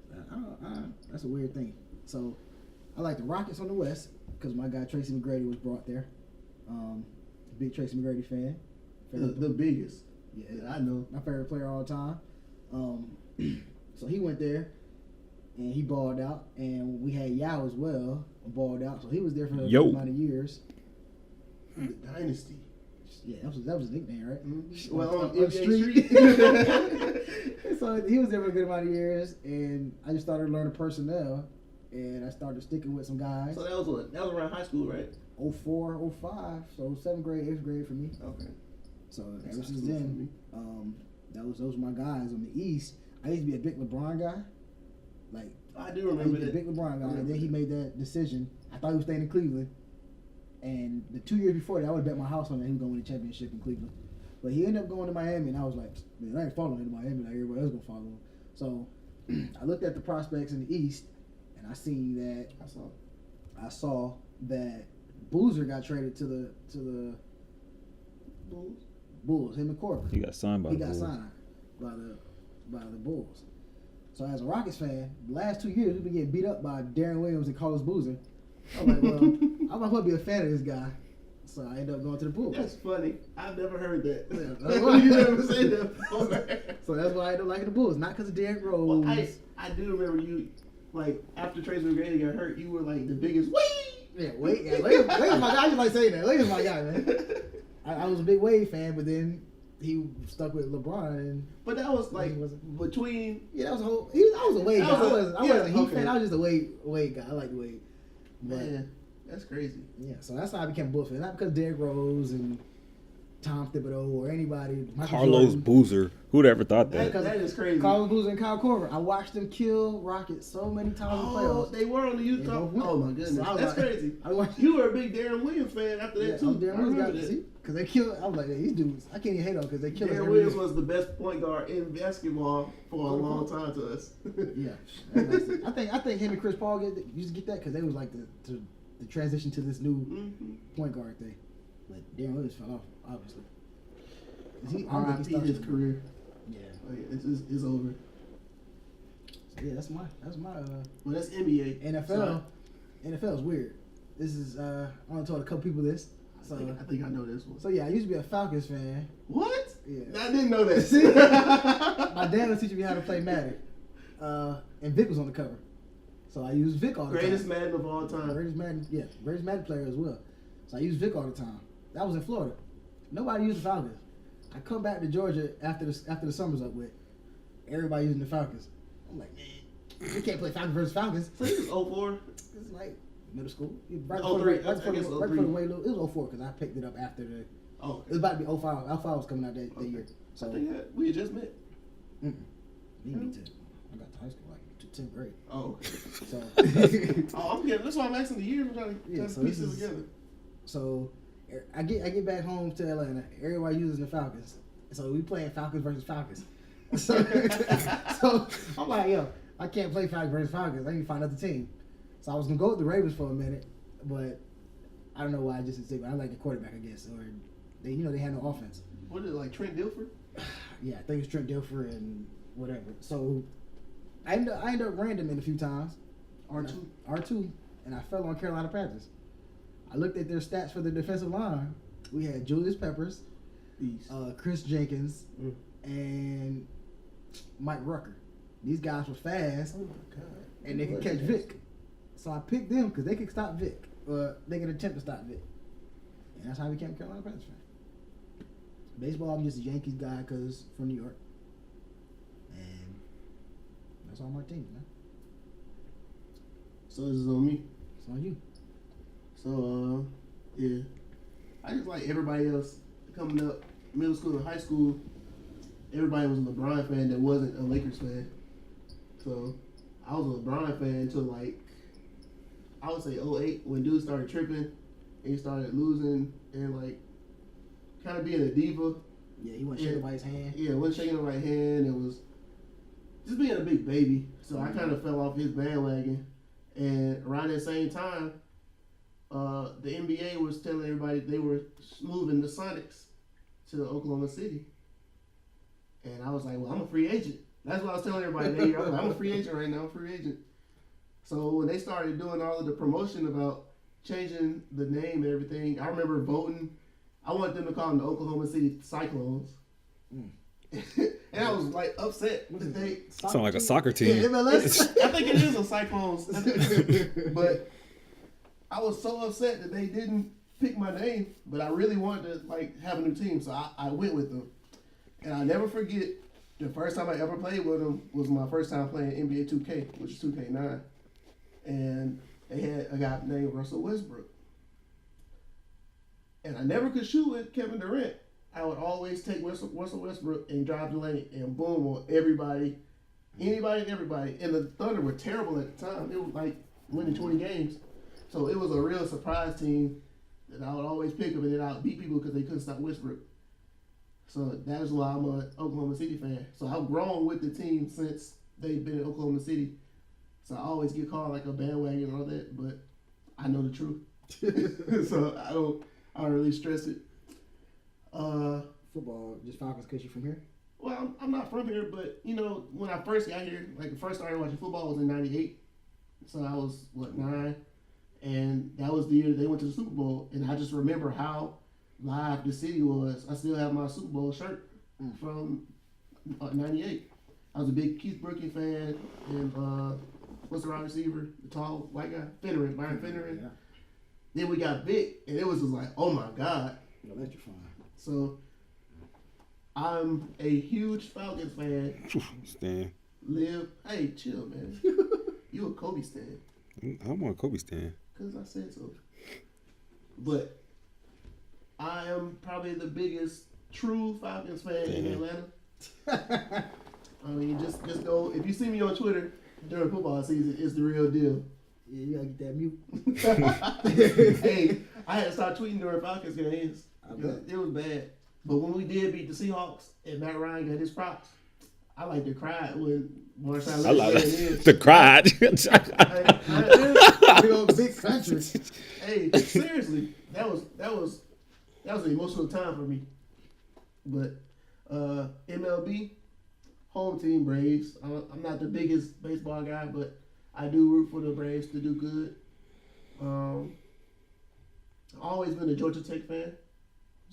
That's a weird thing. So I like the Rockets on the West because my guy Tracy McGrady was brought there. Big Tracy McGrady fan. The biggest. Yeah, I know. My favorite player all the time. So he went there and he balled out, and we had Yao as well balled out. So he was there for a good amount of years. The Dynasty. Yeah, that was his nickname, right? Mm-hmm. Well, on the street. So he was there for a good amount of years, and I just started learning personnel, and I started sticking with some guys. So that was what? That was around high school, right? 04, 05, so 7th grade, 8th grade for me. Okay. So ever since then, those were my guys on the East. I used to be a big LeBron guy. Like I do remember that. A big LeBron guy, and then he made that decision. I thought he was staying in Cleveland. And the 2 years before that, I would have bet my house on that he was going to win the championship in Cleveland. But he ended up going to Miami, and I was like, man, I ain't following him to Miami like everybody else going to follow him. So I looked at the prospects in the East, and I seen that I saw that Boozer got traded to the Bulls. Him and Corbin. He got signed by the Bulls. He got signed by the Bulls. So as a Rockets fan, the last 2 years we've been getting beat up by Darren Williams and Carlos Boozer. I'm like, well, I might well be a fan of this guy. So I ended up going to the Bulls. That's funny. I've never heard that. You never say that before. So that's why I ended up liking the Bulls. Not because of Derrick Rose. Well, I do remember you, like, after Tracy McGrady got hurt, you were like the biggest Wade was my guy. I just like saying that. Wade was my guy, man. I was a big Wade fan, but then he stuck with LeBron. But that was like between. Yeah, that was a whole. I was a Wade guy. I wasn't a Heat fan. I was just a Wade guy. I liked Wade. Man, that's crazy. Yeah, so that's how I became a Bulls fan. Not because Derrick Rose and Tom Thibodeau or anybody. Carlos Boozer. Who'd ever thought that? That is crazy. Carlos Boozer and Kyle Korver. I watched them kill Rockets so many times in the playoffs. They were on the Utah. Oh my goodness, so that's crazy. You were a big Darren Williams fan after that too. Darren Williams got because they killed. I was like, these dudes. I can't even hate on because they killed. Darren Williams was the best point guard in basketball for a long time to us. Yeah, I think him and Chris Paul used to get that because they was like the transition to this new point guard thing. But Darren Williams fell off, obviously. RIP his career. Yeah, it's over. So yeah, that's my. Well, that's NBA. NFL is weird. This is I only told a couple people this. So I think I know this one. So yeah, I used to be a Falcons fan. What? Yeah, I didn't know that. My dad was teaching me how to play Madden, and Vic was on the cover. So I used Vic all the time. Greatest Madden of all time. Greatest Madden player as well. So I used Vic all the time. That was in Florida. Nobody used the Falcons. I come back to Georgia after the summer's up with. Everybody using the Falcons. I'm like, man, you can't play Falcons versus Falcons. So this is 04? It's like middle school. Right before the way. It was 04 because I picked it up after the. Oh, okay. It was about to be 05. 05 was coming out that year. So I think we had just met. Me too. I got to high school like 10th grade. Oh, okay. So. I'm getting. That's why I'm asking the year. I'm trying to piece this together. So I get back home to Atlanta. Everybody uses the Falcons. So we playing Falcons versus Falcons. So I'm like, yo, I can't play Falcons versus Falcons. I need to find another team. So I was gonna go with the Ravens for a minute, but I don't know why I just didn't stick. I like the quarterback, I guess, or they had no offense. What is it, like Trent Dilfer? Yeah, I think it's Trent Dilfer and whatever. So I ended up random in a few times. R2, and I fell on Carolina Panthers. I looked at their stats for the defensive line. We had Julius Peppers, Chris Jenkins, and Mike Rucker. These guys were fast, and they could catch Vic. So I picked them because they could stop Vic, or they could attempt to stop Vic. And that's how I became a Carolina Panthers fan. Baseball, I'm just a Yankees guy because from New York. And that's all my teams, man. So this is on me. It's on you. So, yeah. I just like everybody else coming up, middle school and high school. everybody was a LeBron fan that wasn't a Lakers fan. So I was a LeBron fan until like I would say 08 when dude started tripping and he started losing and like kind of being a diva. Yeah, he wasn't shaking nobody's hand. Yeah, wasn't shaking nobody's hand. It was just being a big baby. So I kind of fell off his bandwagon. And around that same time, the NBA was telling everybody they were moving the Sonics to Oklahoma City. And I was like, well, I'm a free agent. That's what I was telling everybody that year. I was like, I'm a free agent right now. I'm a free agent. So when they started doing all of the promotion about changing the name and everything, I remember voting. I wanted them to call them the Oklahoma City Cyclones. And I was like upset that they sound like a soccer team. Yeah, MLS. I think it is a Cyclones. But I was so upset that they didn't pick my name. But I really wanted to like have a new team, so I went with them. And I'll never forget the first time I ever played with them was my first time playing NBA 2K, which is 2K9. And they had a guy named Russell Westbrook. And I never could shoot with Kevin Durant. I would always take Russell Westbrook and drive the lane and boom on everybody, anybody and everybody. And the Thunder were terrible at the time. It was like winning 20 games. So it was a real surprise team that I would always pick them and then I would beat people because they couldn't stop Westbrook. So that is why I'm an Oklahoma City fan. So I've grown with the team since they've been in Oklahoma City. So I always get called like a bandwagon and all that, but I know the truth. So I don't really stress it. Football, just Falcons because you're from here? Well, I'm not from here, but, you know, when I first got here, like, first started watching football was in 98. So I was, 9? And that was the year they went to the Super Bowl. And I just remember how live the city was. I still have my Super Bowl shirt from 98. I was a big Keith Brookie fan. And what's the wide receiver? The tall white guy? Brian Finneran. Yeah. Then we got Vic, and it was just like, oh, my God. Electrifying. So I'm a huge Falcons fan. Stan. Hey, chill, man. You a Kobe stan. I'm on Kobe stan. Because I said so. But I am probably the biggest true Falcons fan in Atlanta. I mean, just go. If you see me on Twitter during football season, it's the real deal. Yeah, you gotta get that mute. Hey, I had to start tweeting during Falcons games. It was bad. But when we did beat the Seahawks and Matt Ryan got his props, I like to cry when Marshawn Lynch went in. The cry. Big country. Hey, seriously, that was an emotional time for me. But MLB, home team Braves. I'm not the biggest baseball guy, but I do root for the Braves to do good. I've always been a Georgia Tech fan.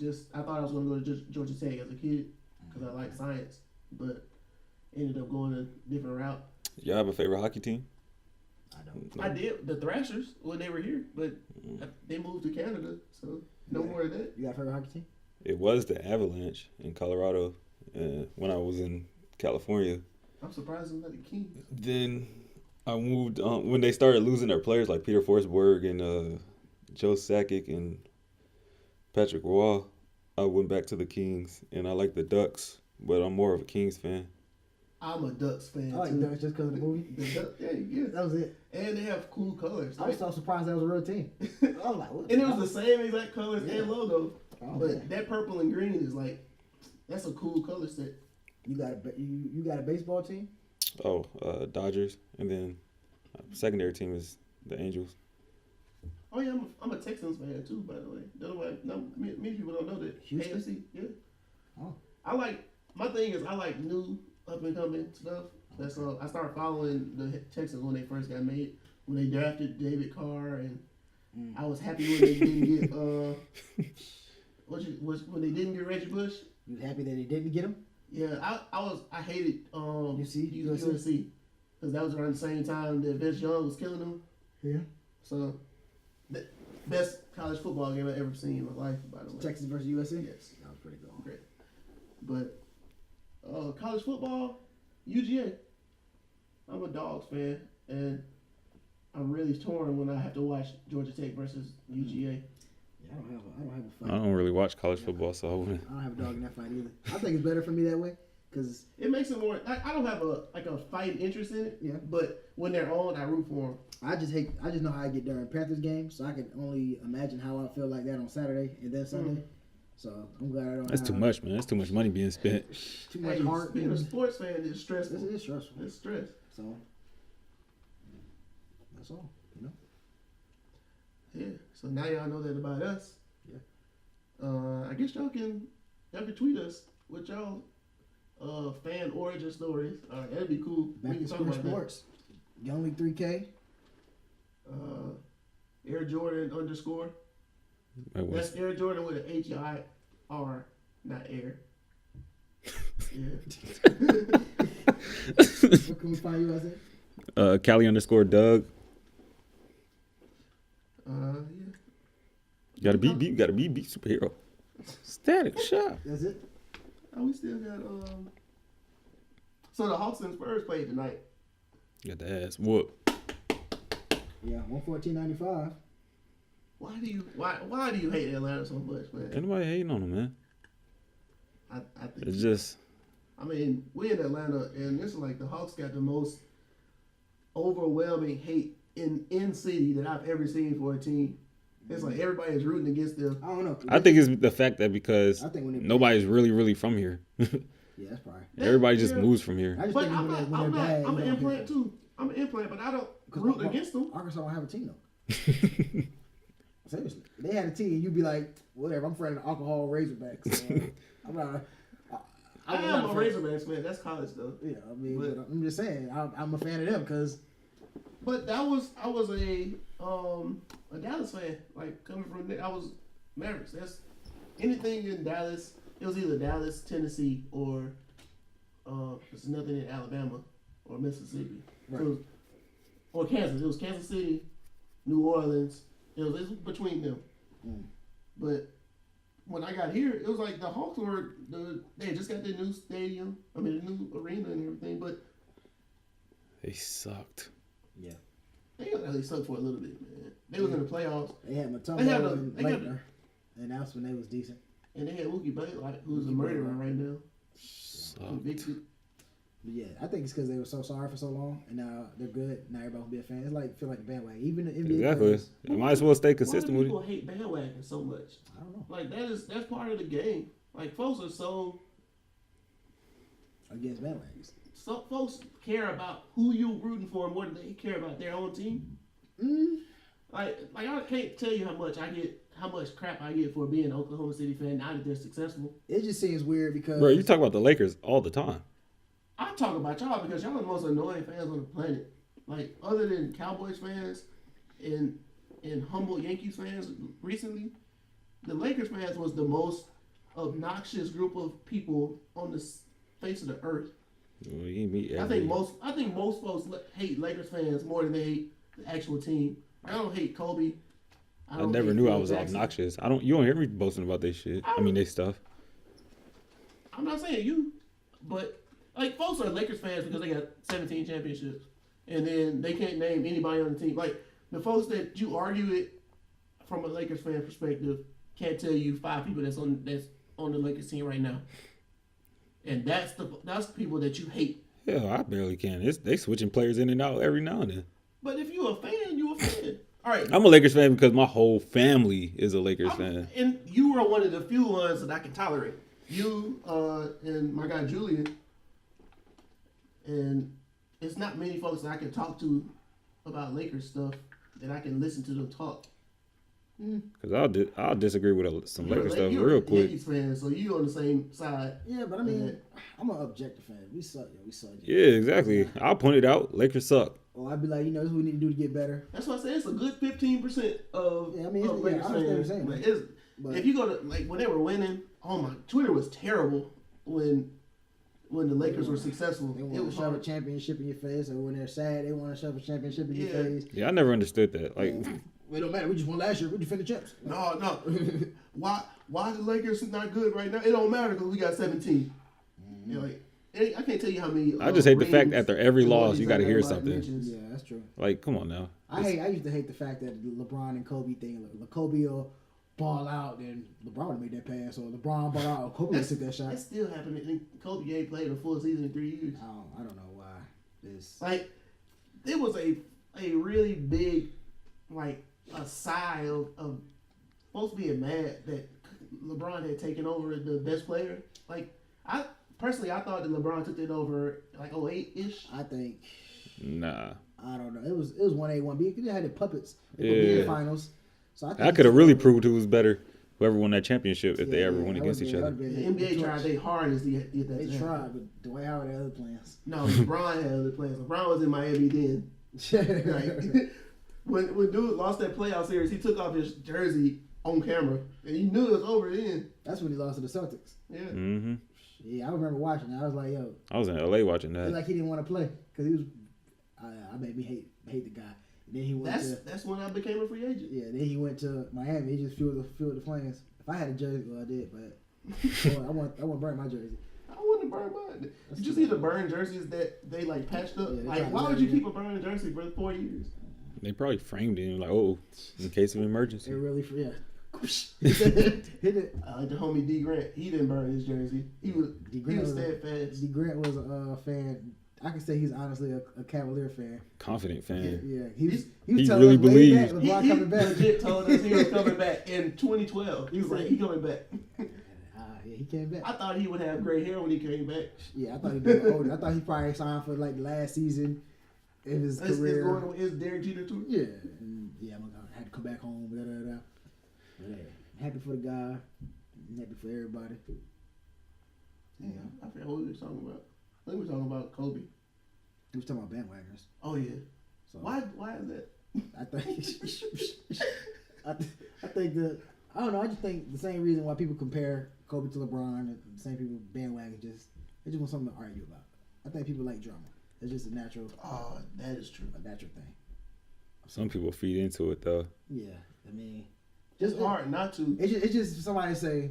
I thought I was going to go to Georgia Tech as a kid because I like science, but ended up going a different route. Y'all have a favorite hockey team? I don't. I did. The Thrashers when they were here, but they moved to Canada, so no more of that. You got a favorite hockey team? It was the Avalanche in Colorado when I was in California. I'm surprised it's not the Kings. Then I moved when they started losing their players like Peter Forsberg and Joe Sakic and Patrick Roy. I went back to the Kings, and I like the Ducks, but I'm more of a Kings fan. I'm a Ducks fan. I like too. Ducks just because of the movie. Yeah. That was it. And they have cool colors. I was so surprised that was a real team. I was like, what? And it was the same exact colors and logo. Oh, but man. that purple and green is like, that's a cool color set. You got a baseball team? Oh, Dodgers, and then secondary team is the Angels. Oh yeah, I'm a Texans fan too, by the way. Many people don't know that. Houston? AFC, yeah. Oh. My thing is I like new up and coming stuff. That's all. I started following the Texans when they first got made, when they drafted David Carr, and I was happy when they didn't get when they didn't get Reggie Bush. You happy that they didn't get him? Yeah, I hated USC because that was around the same time that Vince Young was killing them. Yeah. So, the best college football game I've ever seen in my life, by the way. Texas versus USC? Yes. That was pretty cool. Great. But college football, UGA. I'm a Dogs fan, and I'm really torn when I have to watch Georgia Tech versus UGA. Yeah, I don't have a fight. I don't really watch college football, so I wouldn't. I don't have a dog in that fight either. I think it's better for me that way because it makes it more. I don't have a fighting interest in it. Yeah. But when they're on, I root for them. I just know how I get during Panthers games, so I can only imagine how I feel like that on Saturday and then Sunday. So I'm glad I don't. That's too much, man. That's too much money being spent. Too much heart. Being a sports fan is stressful. It is stressful. It's stress. So that's all, you know. Yeah. So now y'all know that about us. Yeah. I guess y'all can tweet us with y'all fan origin stories. That'd be cool. Back We can to talk school about sports. Young League 3K. Air Jordan _. That's Air Jordan with an HIR, not air. Yeah. What can we find you as it? Cali _Doug. Yeah. You gotta be superhero. Static shot. That's it. Oh, we still got So the Hawks and Spurs played tonight. Got the ass whoop. Yeah, 114.95. Why do you hate Atlanta so much, man? Ain't nobody hating on him, man. I think It's just I mean, we in Atlanta, and this is like the Hawks got the most overwhelming hate in city that I've ever seen for a team. It's like everybody is rooting against them. I don't know. I think it's the fact that because I think when they nobody's really from here. Yeah, that's probably. Everybody just Yeah. moves from here. I just But think I'm when not. they're bad, I'm you an don't implant hate too. I'm an implant, but I don't them. root against them. Arkansas don't have a team though. Seriously, they had a team. You'd be like, whatever. I'm friend of alcohol Razorbacks. So I'm not. I am a Razorbacks fan. That's college though. Yeah, I mean, But- but I'm just saying, I'm a fan of them because But I was a Dallas fan. Like coming from there, I was Mavericks. That's anything in Dallas. It was either Dallas, Tennessee, or there's nothing in Alabama or Mississippi. Right. So it was, or Kansas. It was Kansas City, New Orleans. It was between them. Mm. But when I got here, it was like the Hawks they just got their new stadium. I mean, the new arena and everything. But They sucked. yeah, they got really sucked for a little bit, man. They was in the playoffs. they had They had Matumbo a- and they had Laettner, and that's when they was decent. And they had Mookie Betts, who's a Mookie murderer Betts. right now. Sucked. Convicted. But yeah, I think it's because they were so sorry for so long, and now they're good. Now everybody will be a fan. It's like feel like a bandwagon. Even the NBA Exactly. players, You might as well stay Why consistent do with people it. hate bandwagon so much? I don't know. Like that's part of the game. Like folks are so Against bandwagons. folks care about who you rooting for more than they care about their own team. Mm. Like I can't tell you how much crap I get for being an Oklahoma City fan now that they're successful. It just seems weird because Bro, you talk about the Lakers all the time. I talk about y'all because y'all are the most annoying fans on the planet. Like other than Cowboys fans and humble Yankees fans recently, the Lakers fans was the most obnoxious group of people on the face of the earth. Well, you meet I every- think most folks hate Lakers fans more than they hate the actual team. I don't hate Kobe. I don't never hate knew I Phil was Jackson. obnoxious. You don't hear me boasting about this shit. I mean, they stuff. I'm not saying you, but like folks are Lakers fans because they got 17 championships, and then they can't name anybody on the team. Like the folks that you argue it from a Lakers fan perspective can't tell you 5 people that's on the Lakers team right now, and that's the people that you hate. Hell, I barely can. They switching players in and out every now and then. But if you're a fan, you're a fan. All right, I'm a Lakers fan because my whole family is a Lakers fan. and you are one of the few ones that I can tolerate. You and my guy Julian, and it's not many folks that I can talk to about Lakers stuff that I can listen to them talk. Because I'll disagree with some Lakers stuff You're real a quick. Yankees fan, so you on the same side. yeah, but I mean, I'm an objective fan. We suck. Yeah, we suck. Yeah, exactly. I'll point it out. Lakers suck. Or I'd be like, this is what we need to do to get better. That's why I say it's a good 15% of Yeah, I mean, of yeah, Lakers I understand what you're fans. saying, But man. But if you go to when they were winning, oh my, Twitter was terrible when the Lakers were successful. they It want to was shove a hard. championship in your face, or when they're sad, they want to shove a championship in your Yeah. face. Yeah, I never understood that. Like, It don't matter. We just won last year. We defend the champs. No. Why the Lakers not good right now? It don't matter because we got 17. Mm-hmm. You know, like, I can't tell you how many. I just hate the fact rings after every and loss, you awards got to that hear everybody something. mentions. Yeah, that's true. Like, come on now. I used to hate the fact that the LeBron and Kobe thing, like Kobe ball out, then LeBron would've made that pass, or LeBron ball out, or Kobe took that shot. That still happened. And Kobe ain't played a full season in 3 years. I don't know why. Like, it was a really big, like, a sigh of folks being mad that LeBron had taken over as the best player. Like, I thought that LeBron took it over like 08-ish. I think. Nah. I don't know. It was 1A, 1B. They had the puppets in the finals. So I could have really proved who was better. Whoever won that championship, if they ever won against each other. The NBA tried their hardest to get that. They tried, but Dwight Howard had other plans. No, LeBron had other plans. LeBron was in Miami then. Like, when dude lost that playoff series, he took off his jersey on camera, and you knew it was over then. That's when he lost to the Celtics. Yeah. Mm-hmm. Yeah, I remember watching it. I was like, yo. I was in LA watching that. Like he didn't want to play because he was. I made me hate the guy. And then he went that's when I became a free agent. Yeah, then he went to Miami. He just fueled the flames. If I had a jersey, well, I did, but I want to burn my jersey. I wouldn't burn mine. You just need to burn jerseys that they like patched up. Yeah, like, why would you keep a burned jersey for 4 years? They probably framed him like, oh, in case of emergency. It really, yeah. Hit it. Like the homie D Grant, he didn't burn his jersey. He was steadfast. D Grant was a fan. I can say he's honestly a Cavalier fan. Confident fan. Yeah, he was he really believed. He legit told us he was coming back in 2012. He was like, he coming back. Yeah, he came back. I thought he would have gray hair when he came back. Yeah, I thought he'd be older. I thought he probably signed for like the last season of his career. It's Derek Jeter tour. Yeah, and I had to come back home. But happy for the guy. Happy for everybody. Yeah, I forgot what we were talking about. I think we were talking about Kobe. We was talking about bandwagons. Oh yeah. So why is that? I think I think I don't know. I just think the same reason why people compare Kobe to LeBron, and the same people bandwagon they just want something to argue about. I think people like drama. It's just a natural. Oh, that is true. A natural thing. Some people feed into it though. Yeah, I mean, it's hard not to. It's just somebody say,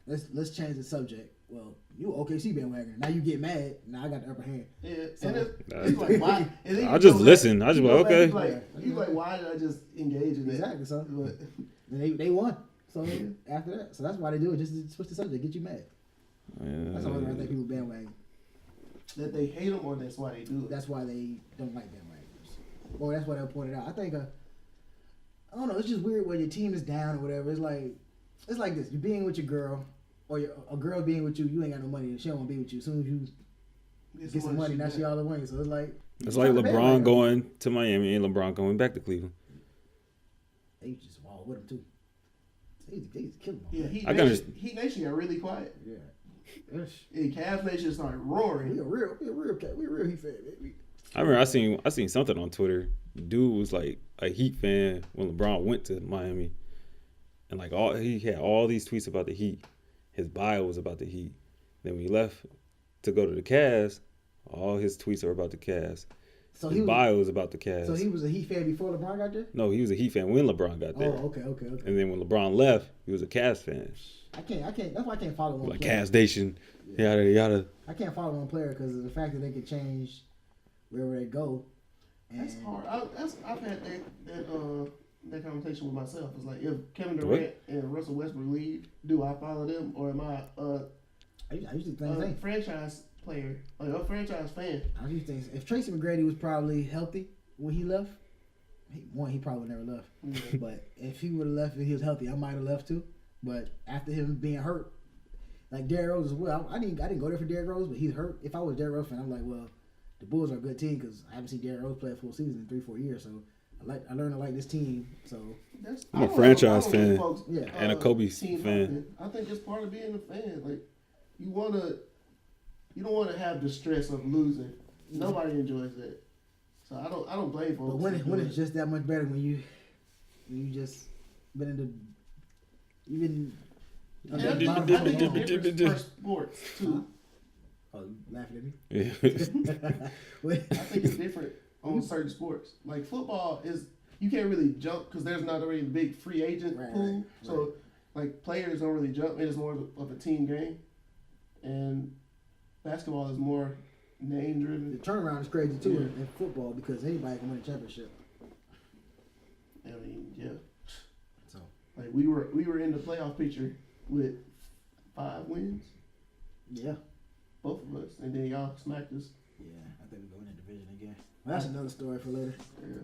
let's change the subject. Well, you OKC bandwagon. Now you get mad. Now I got the upper hand. Yeah, so and it's like why? I just listen. I just be like, okay. He's like, why did I just engage in that? Exactly. So they won. So after that, so that's why they do it. Just to switch the subject, get you mad. Yeah. That's why I think people bandwagon. That they hate them, or that's why they do it. That's why they don't like bandwagons. Or that's what I pointed out. I think I don't know. It's just weird when your team is down or whatever. It's like this. You're being with your girl. Or a girl being with you, you ain't got no money, and she don't want to be with you. As soon as you get some money, now she all the money. So it's like LeBron going to Miami and LeBron going back to Cleveland. They just all with him too. They just kill him. Yeah, Heat Nation got really quiet. Yeah. And Cavs Nation started roaring. We a real Heat fan, baby. I remember I seen something on Twitter. Dude was like a Heat fan when LeBron went to Miami, and like he had all these tweets about the Heat. His bio was about the Heat. Then when he left to go to the Cavs, all his tweets are about the Cavs. So his bio was about the Cavs. So he was a Heat fan before LeBron got there? No, he was a Heat fan when LeBron got there. Oh, okay. And then when LeBron left, he was a Cavs fan. I can't. That's why I can't follow one player. Cavs Nation, yada. I can't follow one player because of the fact that they can change wherever they go. And that's hard. I've had that conversation with myself. It's like, if Kevin Durant and Russell Westbrook leave, do I follow them, or am I I usually think a franchise player, like a franchise fan? I usually think if Tracy McGrady was probably healthy when he left, he probably never left. Yeah. But if he would have left and he was healthy, I might have left too. But after him being hurt, like Derrick Rose as well, I didn't go there for Derrick Rose, but he's hurt. If I was a Derrick Rose fan, I'm like, well, the Bulls are a good team because I haven't seen Derrick Rose play a full season in 3-4 years, so. I learned to like this team, so I'm a franchise fan, and a Kobe fan. fan. I think it's part of being a fan. Like, you don't want to have the stress of losing. Nobody enjoys that, so I don't blame folks. But when it's just that much better when you just been you've been. I think it's different for sports too. Oh, you laughing at me? Yeah. I think it's different. On certain sports, like football, you can't really jump because there's not already a big free agent pool. So, like, players don't really jump. It is more of a team game, and basketball is more name driven. The turnaround is crazy too in football because anybody can win a championship. I mean, yeah. So, like we were in the playoff picture with 5 wins, Yeah. both of us, and then y'all smacked us. Yeah, I think we're going in the division again. Well, that's another story for later. Yeah.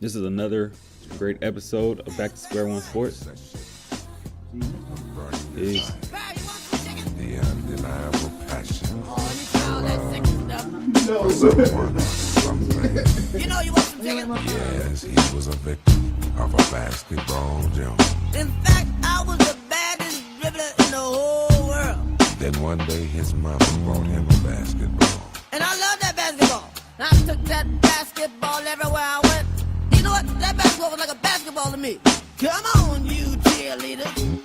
This is another great episode of Back to Square One Sports. See you next time. Peace. The undeniable passion. No. Something. You know you want some chicken? Yes, he was a victim of a basketball jump. In fact, I was the baddest dribbler in the whole world. Then one day his mama brought him a basketball. And I love that basketball. I took that basketball everywhere I went. You know what? That basketball was like a basketball to me. Come on, you cheerleaders.